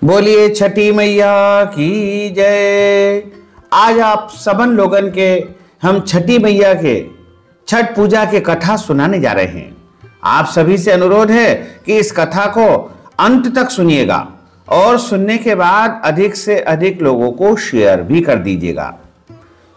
बोलिए छठी मैया की जय। आज आप सबन लोगन के हम छठी मैया के छठ पूजा के कथा सुनाने जा रहे हैं। आप सभी से अनुरोध है कि इस कथा को अंत तक सुनिएगा और सुनने के बाद अधिक से अधिक लोगों को शेयर भी कर दीजिएगा।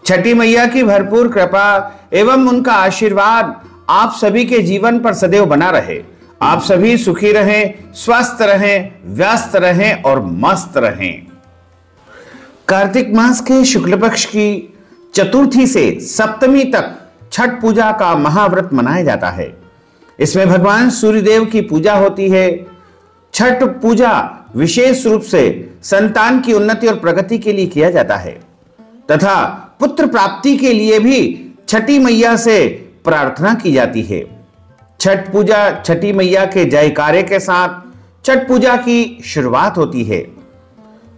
छठी मैया की भरपूर कृपा एवं उनका आशीर्वाद आप सभी के जीवन पर सदैव बना रहे। आप सभी सुखी रहें, स्वस्थ रहें, व्यस्त रहें और मस्त रहें। कार्तिक मास के शुक्ल पक्ष की चतुर्थी से सप्तमी तक छठ पूजा का महाव्रत मनाया जाता है। इसमें भगवान सूर्यदेव की पूजा होती है। छठ पूजा विशेष रूप से संतान की उन्नति और प्रगति के लिए किया जाता है तथा पुत्र प्राप्ति के लिए भी छठी मैया से प्रार्थना की जाती है। छठ पूजा छठी मैया के जयकारे के साथ छठ पूजा की शुरुआत होती है।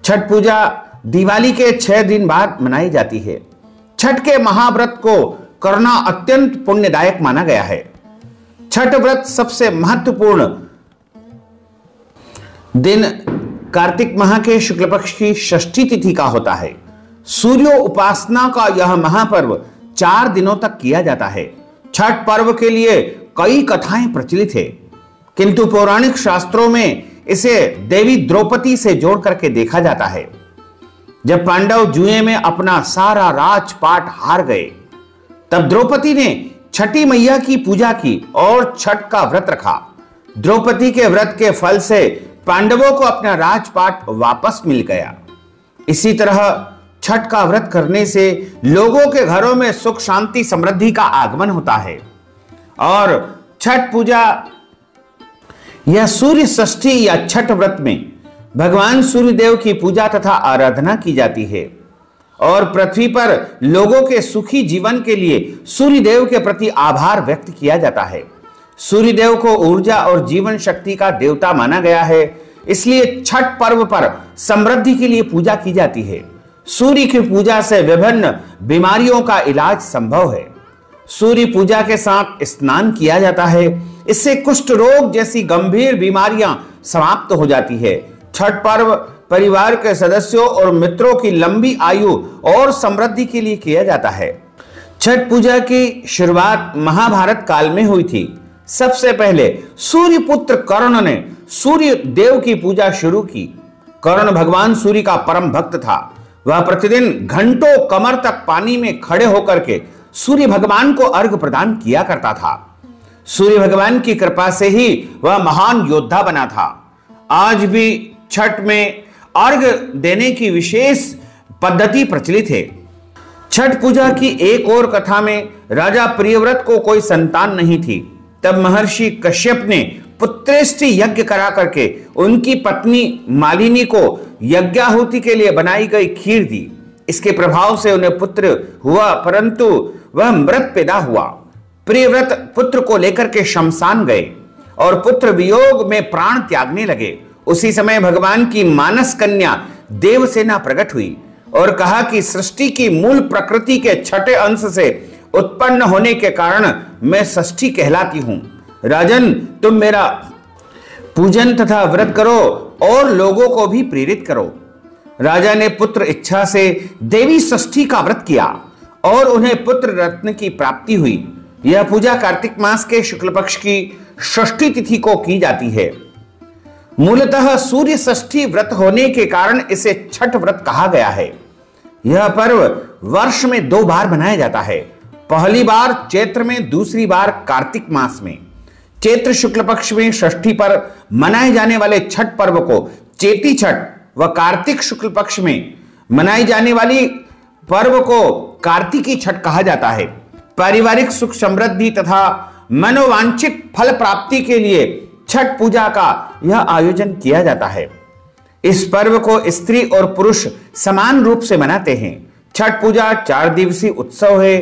छठ पूजा दिवाली के 6 दिन बाद मनाई जाती है। छठ के महाव्रत को करना अत्यंत पुण्यदायक माना गया है। छठ व्रत सबसे महत्वपूर्ण दिन कार्तिक माह के शुक्ल पक्ष की षष्ठी तिथि का होता है। सूर्य उपासना का यह महापर्व 4 दिनों तक किया जाता है। छठ पर्व के लिए कई कथाएं प्रचलित है, किंतु पौराणिक शास्त्रों में इसे देवी द्रौपदी से जोड़ करके देखा जाता है। जब पांडव जुए में अपना सारा राजपाट हार गए, तब द्रौपदी ने छठी मैया की पूजा की और छठ का व्रत रखा। द्रौपदी के व्रत के फल से पांडवों को अपना राजपाट वापस मिल गया। इसी तरह छठ का व्रत करने से लोगों के घरों में सुख शांति समृद्धि का आगमन होता है। और छठ पूजा या सूर्य षष्ठी या छठ व्रत में भगवान सूर्यदेव की पूजा तथा आराधना की जाती है और पृथ्वी पर लोगों के सुखी जीवन के लिए सूर्यदेव के प्रति आभार व्यक्त किया जाता है। सूर्यदेव को ऊर्जा और जीवन शक्ति का देवता माना गया है, इसलिए छठ पर्व पर समृद्धि के लिए पूजा की जाती है। सूर्य की पूजा से विभिन्न बीमारियों का इलाज संभव है। सूर्य पूजा के साथ स्नान किया जाता है, इससे कुष्ठ रोग जैसी गंभीर बीमारियां समाप्त हो जाती है। छठ पर्व परिवार के सदस्यों और मित्रों की लंबी आयु और समृद्धि के लिए किया जाता है। छठ पूजा की शुरुआत महाभारत काल में हुई थी। सबसे पहले सूर्य पुत्र कर्ण ने सूर्य देव की पूजा शुरू की। कर्ण भगवान सूर्य का परम भक्त था। वह प्रतिदिन घंटों कमर तक पानी में खड़े होकर के सूर्य भगवान को अर्घ प्रदान किया करता था। सूर्य भगवान की कृपा से ही वह महान योद्धा बना था। आज भी छठ में अर्घ देने की विशेष पद्धति प्रचलित है। छठ पूजा की एक और कथा में राजा प्रियव्रत को कोई संतान नहीं थी। तब महर्षि कश्यप ने पुत्रेष्टि यज्ञ करा करके उनकी पत्नी मालिनी को यज्ञाहुति के लिए बनाई गई खीर दी। इसके प्रभाव से उन्हें पुत्र हुआ, परंतु वह मृत पैदा हुआ। प्रियव्रत पुत्र को लेकर के शमशान गए और पुत्र वियोग में प्राण त्यागने लगे। उसी समय भगवान की मानस कन्या देवसेना प्रकट हुई और कहा कि सृष्टि की मूल प्रकृति के छठे अंश से उत्पन्न होने के कारण मैं षष्ठी कहलाती हूं। राजन, तुम मेरा पूजन तथा व्रत करो और लोगों को भी प्रेरित करो। राजा ने पुत्र इच्छा से देवी षष्ठी का व्रत किया और उन्हें पुत्र रत्न की प्राप्ति हुई। यह पूजा कार्तिक मास के शुक्ल पक्ष की षष्ठी तिथि को की जाती है। मूलतः सूर्य षष्ठी व्रत होने के कारण इसे छठ व्रत कहा गया है। यह पर्व वर्ष में 2 बार मनाया जाता है। पहली बार चैत्र में, दूसरी बार कार्तिक मास में। चैत्र शुक्ल पक्ष में षष्ठी पर मनाए जाने वाले छठ पर्व को चेती छठ व कार्तिक शुक्ल पक्ष में मनाई जाने वाली पर्व को कार्तिकी छठ कहा जाता है। पारिवारिक सुख समृद्धि तथा मनोवांछित फल प्राप्ति के लिए छठ पूजा का यह आयोजन किया जाता है। इस पर्व को स्त्री और पुरुष समान रूप से मनाते हैं। छठ पूजा 4 दिवसीय उत्सव है।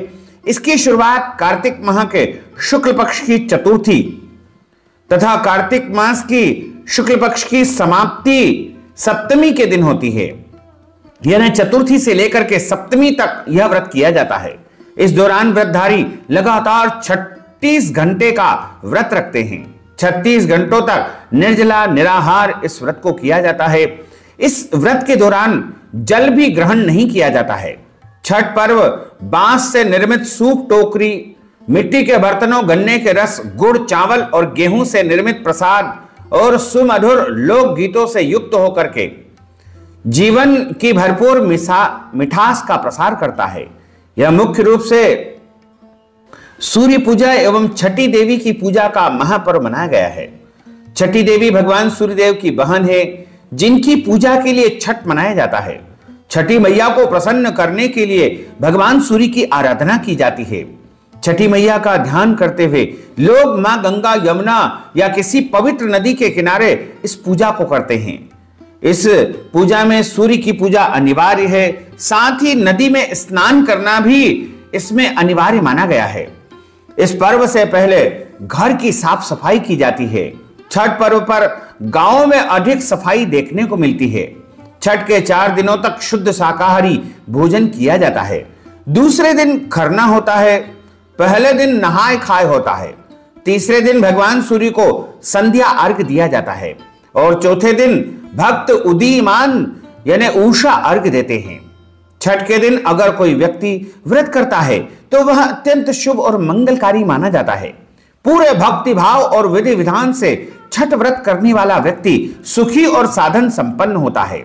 इसकी शुरुआत कार्तिक माह के शुक्ल पक्ष की चतुर्थी तथा कार्तिक मास की शुक्ल पक्ष की समाप्ति सप्तमी के दिन होती है। यानी चतुर्थी से लेकर के सप्तमी तक यह व्रत किया जाता है। इस दौरान व्रतधारी लगातार 36 घंटे का व्रत रखते हैं। 36 घंटों तक निर्जला निराहार इस व्रत को किया जाता है। इस व्रत के दौरान जल भी ग्रहण नहीं किया जाता है। छठ पर्व बांस से निर्मित सूप टोकरी, मिट्टी के बर्तनों, गन्ने के रस, गुड़, चावल और गेहूं से निर्मित प्रसाद और सुमधुर लोक गीतों से युक्त होकर के जीवन की भरपूर मिठास का प्रसार करता है। यह मुख्य रूप से सूर्य पूजा एवं छठी देवी की पूजा का महापर्व मनाया गया है। छठी देवी भगवान सूर्यदेव की बहन है, जिनकी पूजा के लिए छठ मनाया जाता है। छठी मैया को प्रसन्न करने के लिए भगवान सूर्य की आराधना की जाती है। छठी मैया का ध्यान करते हुए लोग मां गंगा, यमुना या किसी पवित्र नदी के किनारे इस पूजा को करते हैं। इस पूजा में सूर्य की पूजा अनिवार्य है, साथ ही नदी में स्नान करना भी इसमें अनिवार्य माना गया है। इस पर्व से पहले घर की साफ सफाई की जाती है। छठ पर्व पर गांवों में अधिक सफाई देखने को मिलती है। छठ के 4 दिनों तक शुद्ध शाकाहारी भोजन किया जाता है। दूसरे दिन खरना होता है। पहले दिन नहाय खाए होता है। तीसरे दिन भगवान सूर्य को संध्या अर्घ्य दिया जाता है और चौथे दिन भक्त उदीयमान यानी उषा अर्घ्य देते हैं। छठ के दिन अगर कोई व्यक्ति व्रत करता है तो वह अत्यंत शुभ और मंगलकारी माना जाता है। पूरे भक्ति भाव और विधि विधान से छठ व्रत करने वाला व्यक्ति सुखी और साधन संपन्न होता है।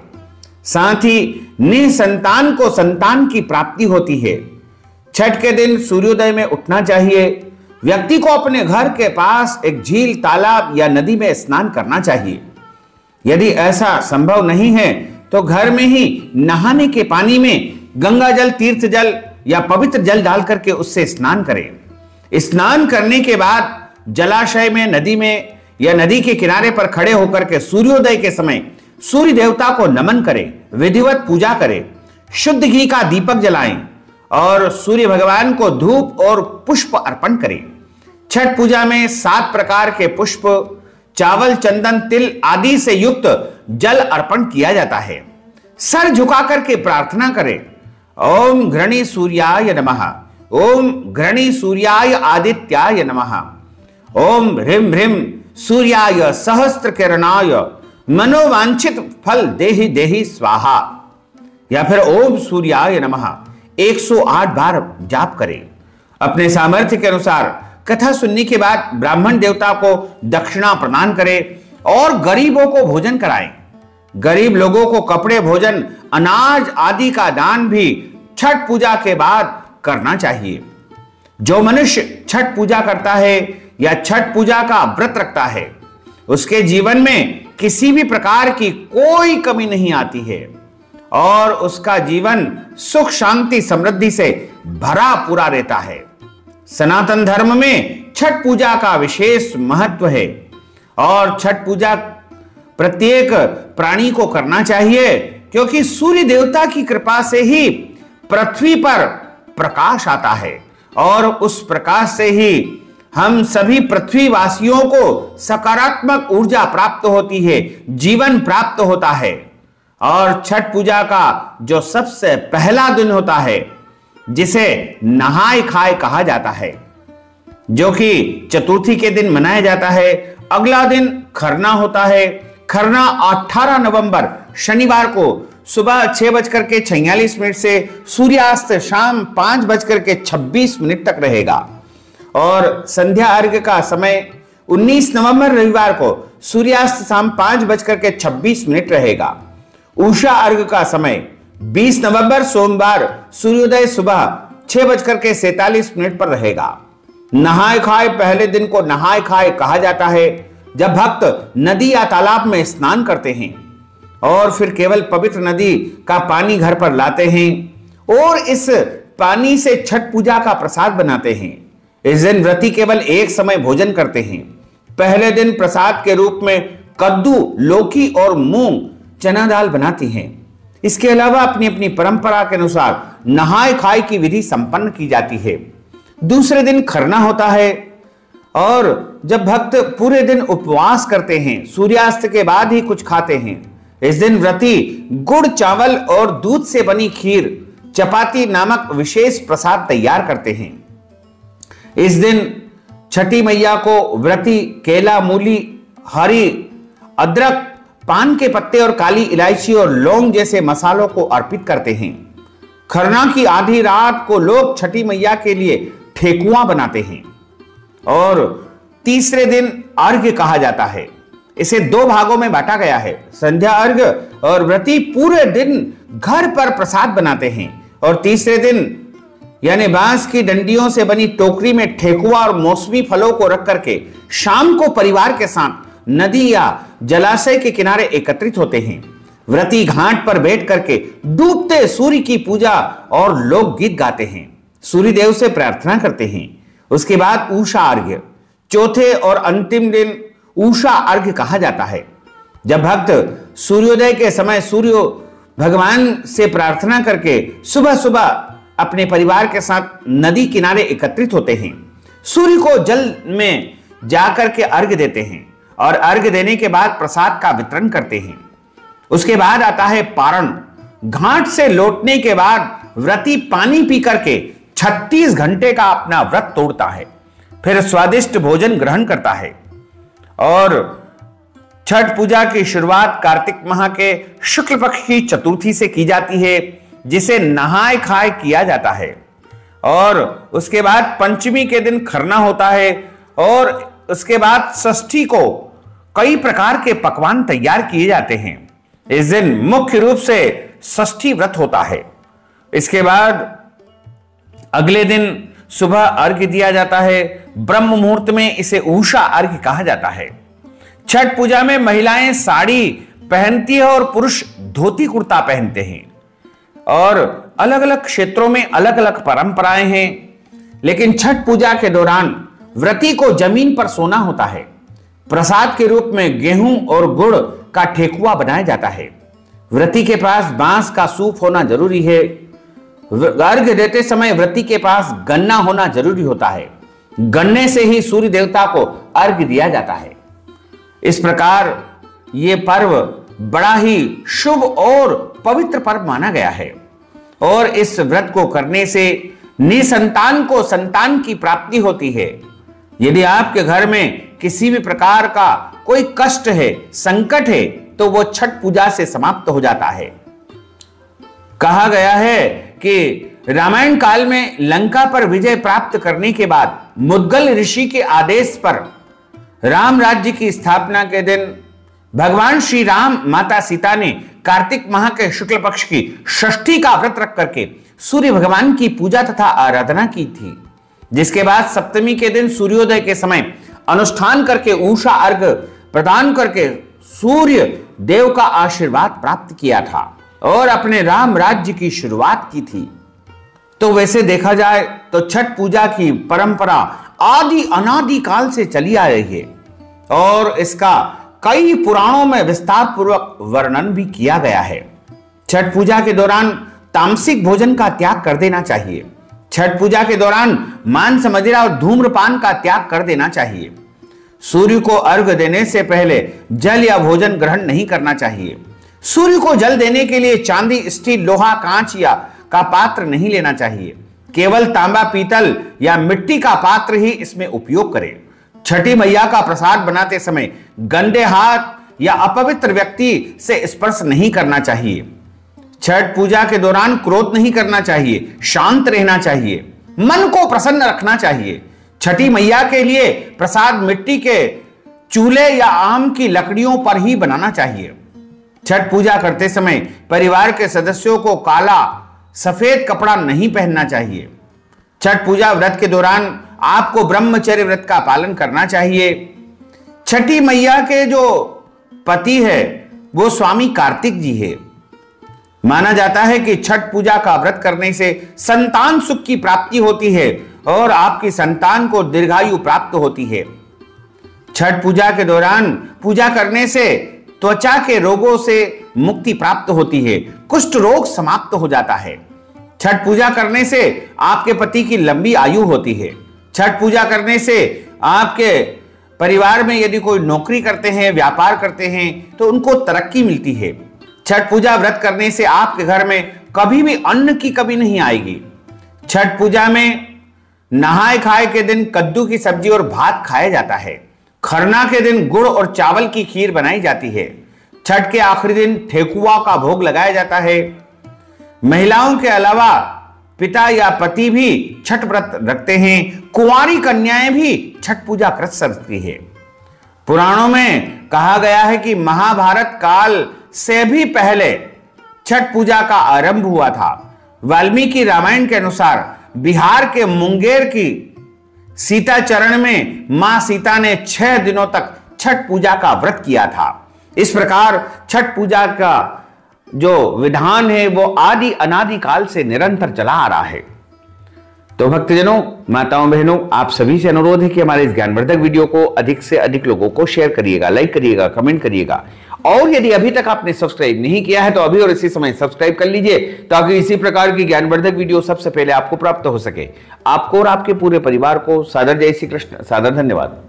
साथ ही निसंतान को संतान की प्राप्ति होती है। छठ के दिन सूर्योदय में उठना चाहिए। व्यक्ति को अपने घर के पास एक झील, तालाब या नदी में स्नान करना चाहिए। यदि ऐसा संभव नहीं है तो घर में ही नहाने के पानी में गंगा जल, तीर्थ जल या पवित्र जल डाल करके उससे स्नान करें। स्नान करने के बाद जलाशय में, नदी में या नदी के किनारे पर खड़े होकर के सूर्योदय के समय सूर्य देवता को नमन करें, विधिवत पूजा करें, शुद्ध घी का दीपक जलाएं और सूर्य भगवान को धूप और पुष्प अर्पण करें। छठ पूजा में 7 प्रकार के पुष्प, चावल, चंदन, तिल आदि से युक्त जल अर्पण किया जाता है। सर झुका करके प्रार्थना करें, ओम घृणी सूर्याय नमः, ओम घृणी सूर्याय आदित्याय नमः, ओम ह्रीं ह्रीं सूर्याय सहस्त्र किरणाय मनोवांछित फल देहि देहि स्वाहा, या फिर ओम सूर्याय नमः 108 बार जाप करें। अपने सामर्थ्य के अनुसार कथा सुनने के बाद ब्राह्मण देवता को दक्षिणा प्रदान करें और गरीबों को भोजन कराएं। गरीब लोगों को कपड़े, भोजन, अनाज आदि का दान भी छठ पूजा के बाद करना चाहिए। जो मनुष्य छठ पूजा करता है या छठ पूजा का व्रत रखता है, उसके जीवन में किसी भी प्रकार की कोई कमी नहीं आती है और उसका जीवन सुख, शांति, समृद्धि से भरा पूरा रहता है। सनातन धर्म में छठ पूजा का विशेष महत्व है और छठ पूजा प्रत्येक प्राणी को करना चाहिए, क्योंकि सूर्य देवता की कृपा से ही पृथ्वी पर प्रकाश आता है और उस प्रकाश से ही हम सभी पृथ्वीवासियों को सकारात्मक ऊर्जा प्राप्त होती है, जीवन प्राप्त होता है। और छठ पूजा का जो सबसे पहला दिन होता है, जिसे नहाय खाए कहा जाता है, जो कि चतुर्थी के दिन मनाया जाता है। अगला दिन खरना होता है। खरना 18 नवंबर शनिवार को सुबह 6:46 से सूर्यास्त शाम 5:26 तक रहेगा और संध्या अर्घ्य का समय 19 नवंबर रविवार को सूर्यास्त शाम 5:26 रहेगा। उषा अर्घ्य का समय 20 नवंबर सोमवार सूर्योदय सुबह 6:47 पर रहेगा। नहाय खाए पहले दिन को नहाय खाए कहा जाता है, जब भक्त नदी या तालाब में स्नान करते हैं और फिर केवल पवित्र नदी का पानी घर पर लाते हैं और इस पानी से छठ पूजा का प्रसाद बनाते हैं। इस दिन व्रती केवल एक समय भोजन करते हैं। पहले दिन प्रसाद के रूप में कद्दू, लौकी और मूंग, चना दाल बनाती हैं। इसके अलावा अपनी अपनी परंपरा के अनुसार नहाय खाए की विधि संपन्न की जाती है। दूसरे दिन खरना होता है और जब भक्त पूरे दिन उपवास करते हैं, सूर्यास्त के बाद ही कुछ खाते हैं। इस दिन व्रती गुड़, चावल और दूध से बनी खीर, चपाती नामक विशेष प्रसाद तैयार करते हैं। इस दिन छठी मैया को व्रती केला, मूली, हरी, अदरक, पान के पत्ते और काली इलायची और लौंग जैसे मसालों को अर्पित करते हैं। खरना की आधी रात को लोग छठी मैया के लिए ठेकुआ बनाते हैं और तीसरे दिन अर्घ्य कहा जाता है। इसे दो भागों में बांटा गया है। संध्या अर्घ्य और व्रती पूरे दिन घर पर प्रसाद बनाते हैं और तीसरे दिन यानी बांस की डंडियों से बनी टोकरी में ठेकुआ और मौसमी फलों को रख करके शाम को परिवार के साथ नदी या जलाशय के किनारे एकत्रित होते हैं। व्रती घाट पर बैठ करके डूबते सूर्य की पूजा और लोकगीत गाते हैं, सूर्य देव से प्रार्थना करते हैं। उसके बाद उषा अर्घ्य, चौथे और अंतिम दिन उषा अर्घ्य कहा जाता है, जब भक्त सूर्योदय के समय सूर्य भगवान से प्रार्थना करके सुबह सुबह अपने परिवार के साथ नदी किनारे एकत्रित होते हैं। सूर्य को जल में जाकर के अर्घ्य देते हैं और अर्घ्य देने के बाद प्रसाद का वितरण करते हैं। उसके बाद आता है पारण। घाट से लौटने के बाद व्रती पानी पी करके 36 घंटे का अपना व्रत तोड़ता है, फिर स्वादिष्ट भोजन ग्रहण करता है। और छठ पूजा की शुरुआत कार्तिक माह के शुक्ल पक्ष की चतुर्थी से की जाती है, जिसे नहाय खाए किया जाता है। और उसके बाद पंचमी के दिन खरना होता है और उसके बाद षष्ठी को कई प्रकार के पकवान तैयार किए जाते हैं। इस दिन मुख्य रूप से षष्ठी व्रत होता है। इसके बाद अगले दिन सुबह अर्घ्य दिया जाता है। ब्रह्म मुहूर्त में इसे उषा अर्घ्य कहा जाता है। छठ पूजा में महिलाएं साड़ी पहनती है और पुरुष धोती कुर्ता पहनते हैं और अलग अलग क्षेत्रों में अलग अलग परंपराएं हैं। लेकिन छठ पूजा के दौरान व्रती को जमीन पर सोना होता है। प्रसाद के रूप में गेहूं और गुड़ का ठेकुआ बनाया जाता है। व्रती के पास बांस का सूप होना जरूरी है। अर्घ्य देते समय व्रती के पास गन्ना होना जरूरी होता है। गन्ने से ही सूर्य देवता को अर्घ्य दिया जाता है। इस प्रकार ये पर्व बड़ा ही शुभ और पवित्र पर्व माना गया है और इस व्रत को करने से निसंतान को संतान की प्राप्ति होती है। यदि आपके घर में किसी भी प्रकार का कोई कष्ट है, संकट है, तो वो छठ पूजा से समाप्त हो जाता है। कहा गया है कि रामायण काल में लंका पर विजय प्राप्त करने के बाद मुद्गल ऋषि के आदेश पर राम राज्य की स्थापना के दिन भगवान श्री राम माता सीता ने कार्तिक माह के शुक्ल पक्ष की षष्ठी का व्रत रख करके सूर्य भगवान की पूजा तथा आराधना की थी, जिसके बाद सप्तमी के दिन सूर्योदय के समय अनुष्ठान करके उषा अर्घ्य प्रदान करके सूर्य देव का आशीर्वाद प्राप्त किया था और अपने राम राज्य की शुरुआत की थी। तो वैसे देखा जाए तो छठ पूजा की परंपरा आदि अनादि काल से चली आ रही है और इसका कई पुराणों में विस्तार पूर्वक वर्णन भी किया गया है। छठ पूजा के दौरान तामसिक भोजन का त्याग कर देना चाहिए। छठ पूजा के दौरान मांस, मदिरा और धूम्रपान का त्याग कर देना चाहिए। सूर्य को अर्घ्य देने से पहले जल या भोजन ग्रहण नहीं करना चाहिए। सूर्य को जल देने के लिए चांदी, स्टील, लोहा, कांच या का पात्र नहीं लेना चाहिए। केवल तांबा, पीतल या मिट्टी का पात्र ही इसमें उपयोग करें। छठी मैया का प्रसाद बनाते समय गंदे हाथ या अपवित्र व्यक्ति से स्पर्श नहीं करना चाहिए। छठ पूजा के दौरान क्रोध नहीं करना चाहिए, शांत रहना चाहिए, मन को प्रसन्न रखना चाहिए। छठी मैया के लिए प्रसाद मिट्टी के चूल्हे या आम की लकड़ियों पर ही बनाना चाहिए। छठ पूजा करते समय परिवार के सदस्यों को काला सफेद कपड़ा नहीं पहनना चाहिए। छठ पूजा व्रत के दौरान आपको ब्रह्मचर्य व्रत का पालन करना चाहिए। छठी मैया के जो पति है वो स्वामी कार्तिक जी है। माना जाता है कि छठ पूजा का व्रत करने से संतान सुख की प्राप्ति होती है और आपकी संतान को दीर्घायु प्राप्त होती है। छठ पूजा के दौरान पूजा करने से त्वचा के रोगों से मुक्ति प्राप्त होती है, कुष्ठ रोग समाप्त हो जाता है। छठ पूजा करने से आपके पति की लंबी आयु होती है। छठ पूजा करने से आपके परिवार में यदि कोई नौकरी करते हैं, व्यापार करते हैं, तो उनको तरक्की मिलती है। छठ पूजा व्रत करने से आपके घर में कभी भी अन्न की कमी नहीं आएगी। छठ पूजा में नहाय खाए के दिन कद्दू की सब्जी और भात खाया जाता है। खरना के दिन गुड़ और चावल की खीर बनाई जाती है। छठ के आखिरी दिन ठेकुआ का भोग लगाया जाता है। महिलाओं के अलावा पिता या पति भी छठ व्रत रखते हैं। कुंवारी कन्याएं भी छठ पूजा कर सकती है। पुराणों में कहा गया है कि महाभारत काल से भी पहले छठ पूजा का आरंभ हुआ था। वाल्मीकि रामायण के अनुसार बिहार के मुंगेर की सीता चरण में मां सीता ने 6 दिनों तक छठ पूजा का व्रत किया था। इस प्रकार छठ पूजा का जो विधान है वो आदि अनादि काल से निरंतर चला आ रहा है। तो भक्तजनों, माताओं, बहनों, आप सभी से अनुरोध है कि हमारे इस ज्ञानवर्धक वीडियो को अधिक से अधिक लोगों को शेयर करिएगा, लाइक करिएगा, कमेंट करिएगा। और यदि अभी तक आपने सब्सक्राइब नहीं किया है तो अभी और इसी समय सब्सक्राइब कर लीजिए, ताकि इसी प्रकार की ज्ञानवर्धक वीडियो सबसे पहले आपको प्राप्त हो सके। आपको और आपके पूरे परिवार को सादर जय श्री कृष्ण, सादर धन्यवाद।